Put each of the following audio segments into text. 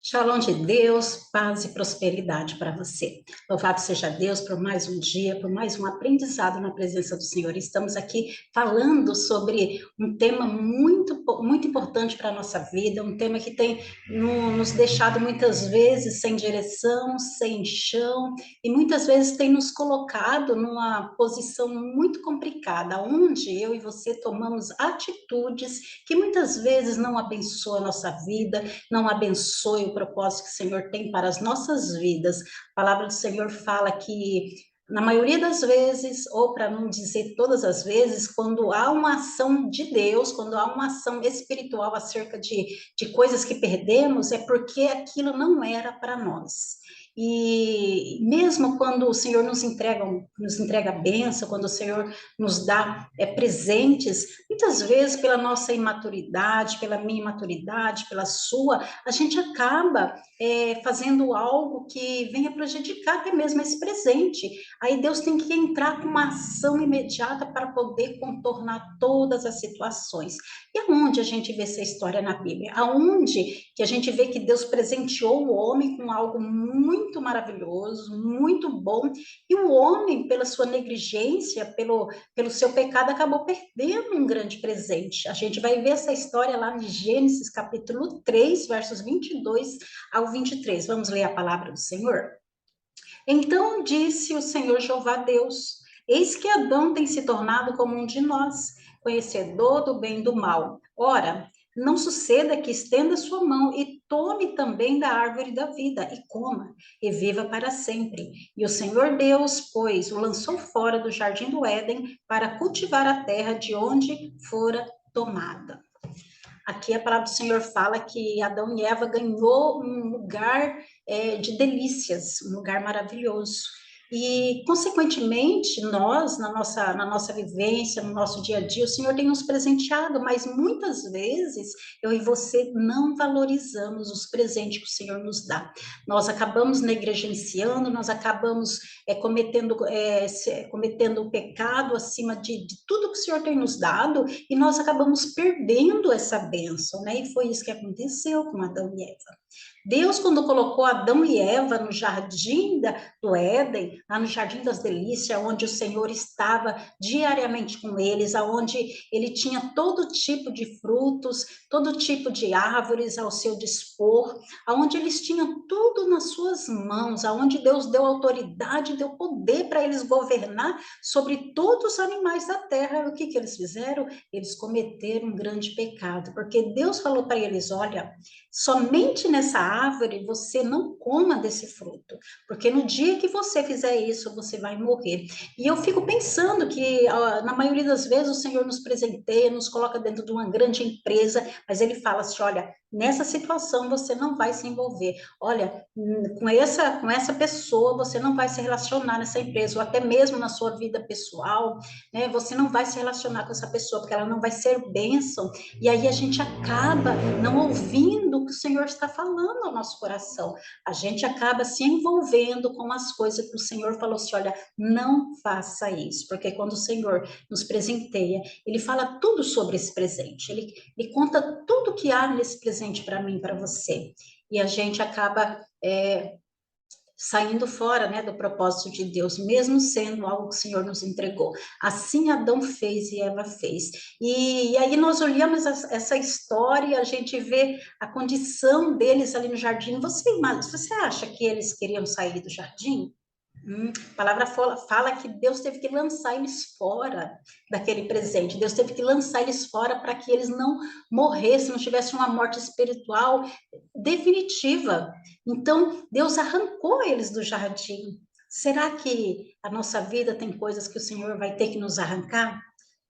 Shalom de Deus, paz e prosperidade para você. Louvado seja Deus por mais um dia, por mais um aprendizado na presença do Senhor. Estamos aqui falando sobre um tema muito importante para a nossa vida, um tema que tem nos deixado muitas vezes sem direção, sem chão, e muitas vezes tem nos colocado numa posição muito complicada, onde eu e você tomamos atitudes que muitas vezes não abençoam a nossa vida, não abençoe o propósito que o Senhor tem para as nossas vidas. A palavra do Senhor fala que, na maioria das vezes, ou para não dizer todas as vezes, quando há uma ação de Deus, quando há uma ação espiritual acerca de coisas que perdemos, é porque aquilo não era para nós. E mesmo quando o Senhor nos entrega a bênção, quando o Senhor nos dá presentes, muitas vezes pela nossa imaturidade, pela minha imaturidade, pela sua, a gente acaba fazendo algo que venha prejudicar até mesmo esse presente. Aí Deus tem que entrar com uma ação imediata para poder contornar todas as situações. E aonde a gente vê essa história na Bíblia? Aonde que a gente vê que Deus presenteou o homem com algo muito maravilhoso, muito bom, e o homem, pela sua negligência, pelo seu pecado, acabou perdendo um grande presente. A gente vai ver essa história lá em Gênesis capítulo 3, versos 22 ao 23. Vamos ler a palavra do Senhor? Então disse o Senhor Jeová Deus: Eis que Adão tem se tornado como um de nós, conhecedor do bem e do mal. Ora, não suceda que estenda sua mão e tome também da árvore da vida, e coma, e viva para sempre. E o Senhor Deus, pois, o lançou fora do jardim do Éden para cultivar a terra de onde fora tomada. Aqui a palavra do Senhor fala que Adão e Eva ganhou um lugar de delícias, um lugar maravilhoso. E, consequentemente, nós, na nossa vivência, no nosso dia a dia, o Senhor tem nos presenteado, mas muitas vezes eu e você não valorizamos os presentes que o Senhor nos dá. Nós acabamos negligenciando, nós acabamos cometendo o pecado acima de tudo que o Senhor tem nos dado, e nós acabamos perdendo essa bênção, né? E foi isso que aconteceu com Adão e Eva. Deus, quando colocou Adão e Eva no jardim do Éden, lá no jardim das delícias, onde o Senhor estava diariamente com eles, aonde ele tinha todo tipo de frutos, todo tipo de árvores ao seu dispor, aonde eles tinham tudo nas suas mãos, aonde Deus deu autoridade, deu poder para eles governar sobre todos os animais da terra. O que que eles fizeram? Eles cometeram um grande pecado, porque Deus falou para eles: olha, somente nessa árvore você não coma desse fruto, porque no dia que você fizer isso, você vai morrer. E eu fico pensando que, na maioria das vezes, o Senhor nos presenteia, nos coloca dentro de uma grande empresa, mas Ele fala assim: olha, nessa situação você não vai se envolver. Olha, com essa pessoa você não vai se relacionar nessa empresa, ou até mesmo na sua vida pessoal, né? Você não vai se relacionar com essa pessoa, porque ela não vai ser bênção. E aí a gente acaba não ouvindo o que o Senhor está falando ao nosso coração. A gente acaba se envolvendo com as coisas que o Senhor falou assim: olha, não faça isso, porque quando o Senhor nos presenteia, Ele fala tudo sobre esse presente, Ele conta tudo que há nesse presente para mim, para você. E a gente acaba saindo fora, né, do propósito de Deus, mesmo sendo algo que o Senhor nos entregou. Assim Adão fez e Eva fez. E aí nós olhamos essa história e a gente vê a condição deles ali no jardim. Você acha que eles queriam sair do jardim? A palavra fala que Deus teve que lançar eles fora daquele presente. Deus teve que lançar eles fora para que eles não morressem, não tivessem uma morte espiritual definitiva. Então, Deus arrancou eles do jardim. Será que a nossa vida tem coisas que o Senhor vai ter que nos arrancar?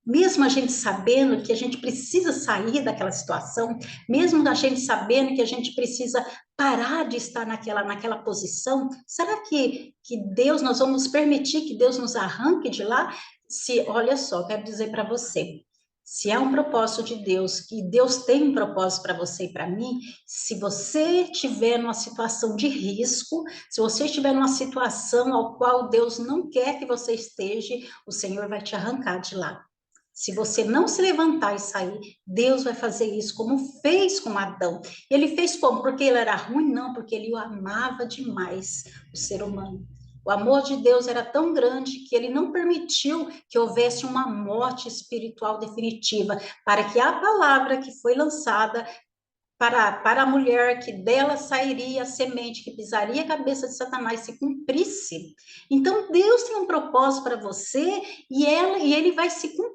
Mesmo a gente sabendo que a gente precisa sair daquela situação, mesmo a gente sabendo que a gente precisa parar de estar naquela posição, será que Deus, nós vamos permitir que Deus nos arranque de lá? Se, olha só, quero dizer para você, se há um propósito de Deus, que Deus tem um propósito para você e para mim, se você estiver numa situação de risco, se você estiver numa situação ao qual Deus não quer que você esteja, o Senhor vai te arrancar de lá. Se você não se levantar e sair, Deus vai fazer isso como fez com Adão. Ele fez como? Porque ele era ruim? Não, porque ele o amava demais, o ser humano. O amor de Deus era tão grande que ele não permitiu que houvesse uma morte espiritual definitiva, para que a palavra que foi lançada para a mulher que dela sairia a semente que pisaria a cabeça de Satanás se cumprisse. Então Deus tem um propósito para você e ele vai se cumprir.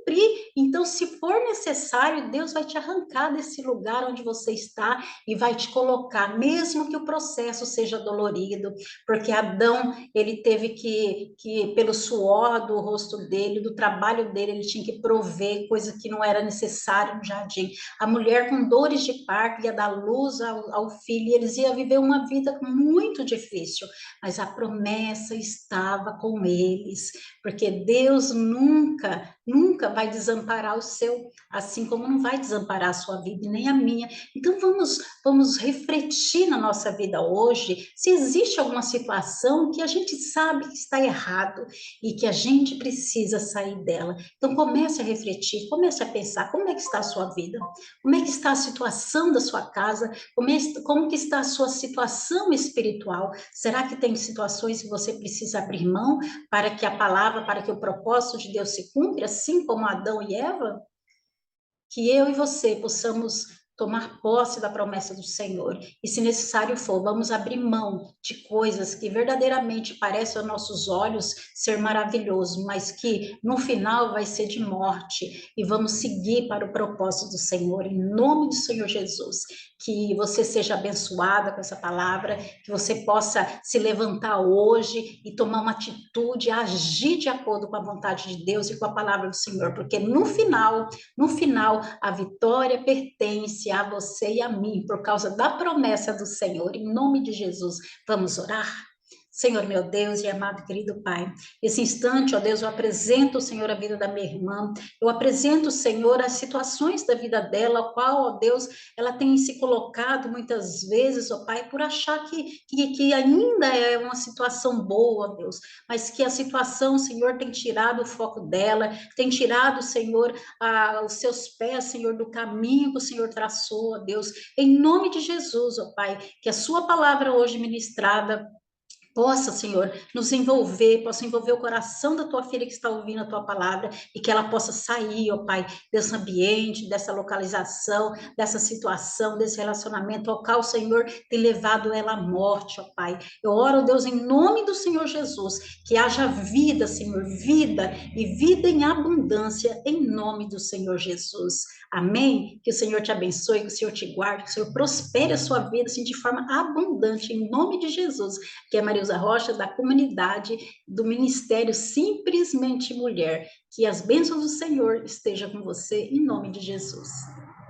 Então, se for necessário, Deus vai te arrancar desse lugar onde você está e vai te colocar, mesmo que o processo seja dolorido, porque Adão, ele teve que pelo suor do rosto dele, do trabalho dele, ele tinha que prover coisa que não era necessário no jardim. A mulher com dores de parto ia dar luz ao filho, e eles iam viver uma vida muito difícil, mas a promessa estava com eles, porque Deus nunca vai desamparar o seu, assim como não vai desamparar a sua vida, nem a minha. Então vamos refletir na nossa vida hoje, se existe alguma situação que a gente sabe que está errado e que a gente precisa sair dela. Então comece a refletir, comece a pensar, como é que está a sua vida? Como é que está a situação da sua casa? Como que está a sua situação espiritual? Será que tem situações que você precisa abrir mão para que a palavra, para que o propósito de Deus se cumpra, assim como Adão e Eva? Que eu e você possamos tomar posse da promessa do Senhor. E se necessário for, vamos abrir mão de coisas que verdadeiramente parecem aos nossos olhos ser maravilhoso, mas que no final vai ser de morte. E vamos seguir para o propósito do Senhor, em nome do Senhor Jesus. Que você seja abençoada com essa palavra, que você possa se levantar hoje e tomar uma atitude, agir de acordo com a vontade de Deus e com a palavra do Senhor, porque no final, a vitória pertence a você e a mim, por causa da promessa do Senhor. Em nome de Jesus, vamos orar? Senhor, meu Deus e amado e querido Pai, esse instante, ó Deus, eu apresento, Senhor, a vida da minha irmã, eu apresento, Senhor, as situações da vida dela, a qual, ó Deus, ela tem se colocado muitas vezes, ó Pai, por achar que ainda é uma situação boa, ó Deus, mas que a situação, Senhor, tem tirado o foco dela, tem tirado, Senhor, os seus pés, Senhor, do caminho que o Senhor traçou, ó Deus, em nome de Jesus, ó Pai, que a sua palavra hoje ministrada possa, Senhor, nos envolver, possa envolver o coração da tua filha que está ouvindo a tua palavra e que ela possa sair, ó Pai, desse ambiente, dessa localização, dessa situação, desse relacionamento ao qual o Senhor tem levado ela à morte, ó Pai. Eu oro, Deus, em nome do Senhor Jesus, que haja vida, Senhor, vida e vida em abundância em nome do Senhor Jesus. Amém? Que o Senhor te abençoe, que o Senhor te guarde, que o Senhor prospere a sua vida assim, de forma abundante, em nome de Jesus, que é Marilza Rocha, da comunidade do Ministério Simplesmente Mulher. Que as bênçãos do Senhor estejam com você, em nome de Jesus.